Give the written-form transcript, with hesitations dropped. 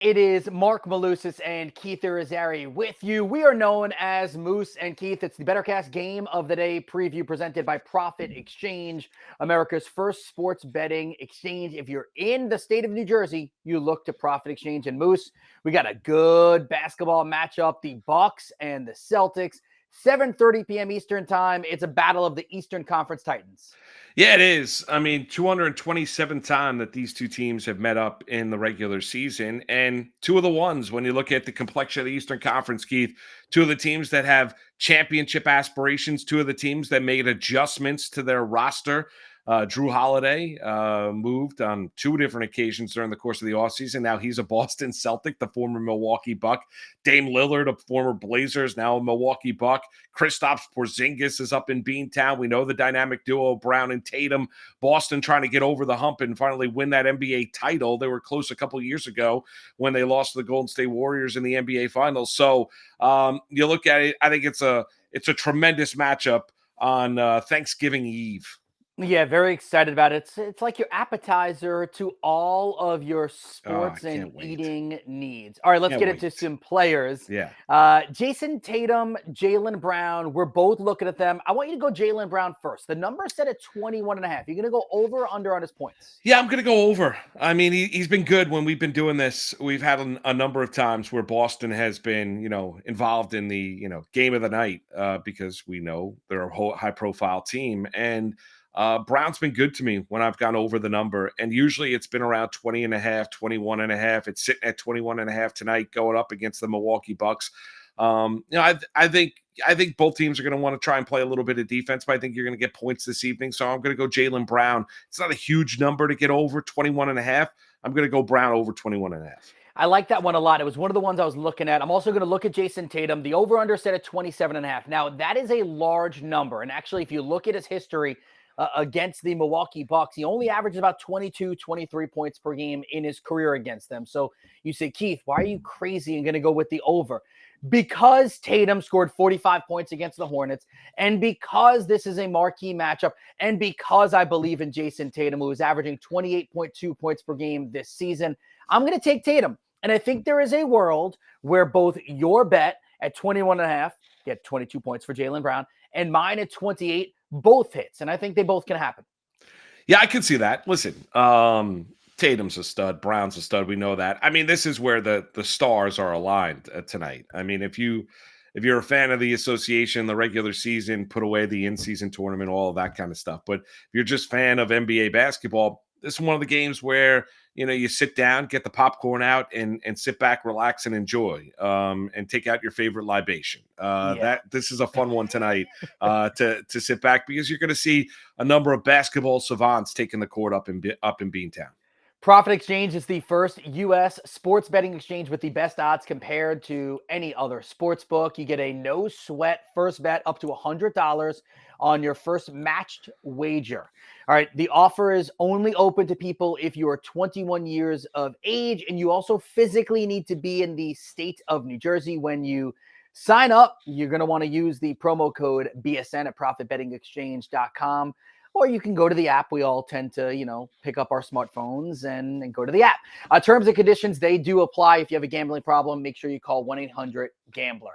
It is Mark Malusis and Keith Irizarry with you. We are known as Moose and Keith. It's the BettorCast Game of the Day preview presented by Profit Exchange, America's first sports betting exchange. If you're in the state of New Jersey, you look to Profit Exchange. And Moose, we got a good basketball matchup, the Bucks and the Celtics. 7:30 p.m. Eastern time. It's a battle of the Eastern Conference Titans. Yeah, it is. I mean, 227 time that these two teams have met up in the regular season. And two of the ones, when you look at the complexion of the Eastern Conference, Keith, two of the teams that have championship aspirations, two of the teams that made adjustments to their roster. Drew Holiday moved on two different occasions during the course of the offseason. Now he's a Boston Celtic, the former Milwaukee Buck. Dame Lillard, a former Blazers, now a Milwaukee Buck. Kristaps Porzingis is up in Beantown. We know the dynamic duo, Brown and Tatum. Boston trying to get over the hump and finally win that NBA title. They were close a couple years ago when they lost to the Golden State Warriors in the NBA Finals. So you look at it, I think it's a tremendous matchup on Thanksgiving Eve. Yeah, very excited about it. It's like your appetizer to all of your Oh, I sports and can't wait. eating needs. All right, let's Can't get into wait. some players. Yeah. Jayson Tatum, Jaylen Brown, we're both looking at them. I want you to go Jaylen Brown first. The number is set at 21.5. You're going to go over or under on his points? Yeah, I'm going to go over. I mean, he's been good when we've been doing this. We've had a number of times where Boston has been, involved in the, game of the night because we know they're a high-profile team. And Brown's been good to me when I've gone over the number. And usually it's been around 20.5, 21.5. It's sitting at 21.5 tonight going up against the Milwaukee Bucks. I think both teams are going to want to try and play a little bit of defense, but I think you're going to get points this evening. So I'm going to go Jaylen Brown. It's not a huge number to get over 21.5. I'm going to go Brown over 21.5. I like that one a lot. It was one of the ones I was looking at. I'm also going to look at Jayson Tatum. The over-under set at 27.5. Now, that is a large number. And actually, if you look at his history against the Milwaukee Bucks, he only averages about 22, 23 points per game in his career against them. So you say, Keith, why are you crazy and going to go with the over? Because Tatum scored 45 points against the Hornets, and because this is a marquee matchup, and because I believe in Jayson Tatum, who is averaging 28.2 points per game this season, I'm going to take Tatum. And I think there is a world where both your bet at 21.5, get 22 points for Jaylen Brown, and mine at 28, both hits. And I think they both can happen. Yeah, I can see that. Listen, Tatum's a stud. Brown's a stud. We know that. I mean, this is where the stars are aligned tonight. I mean, if you're a fan of the association, the regular season, put away the in-season tournament, all of that kind of stuff. But if you're just a fan of NBA basketball, this is one of the games where you sit down, get the popcorn out, and sit back, relax, and enjoy, and take out your favorite libation. This is a fun one tonight to sit back because you're going to see a number of basketball savants taking the court up in Beantown. Profit Exchange is the first U.S. sports betting exchange with the best odds compared to any other sports book. You get a no-sweat first bet up to $100 on your first matched wager. All right, the offer is only open to people if you are 21 years of age, and you also physically need to be in the state of New Jersey when you sign up. You're going to want to use the promo code BSN at profitbettingexchange.com. Or you can go to the app. We all tend to, pick up our smartphones and go to the app. Terms and conditions, they do apply. If you have a gambling problem, make sure you call 1-800-GAMBLER.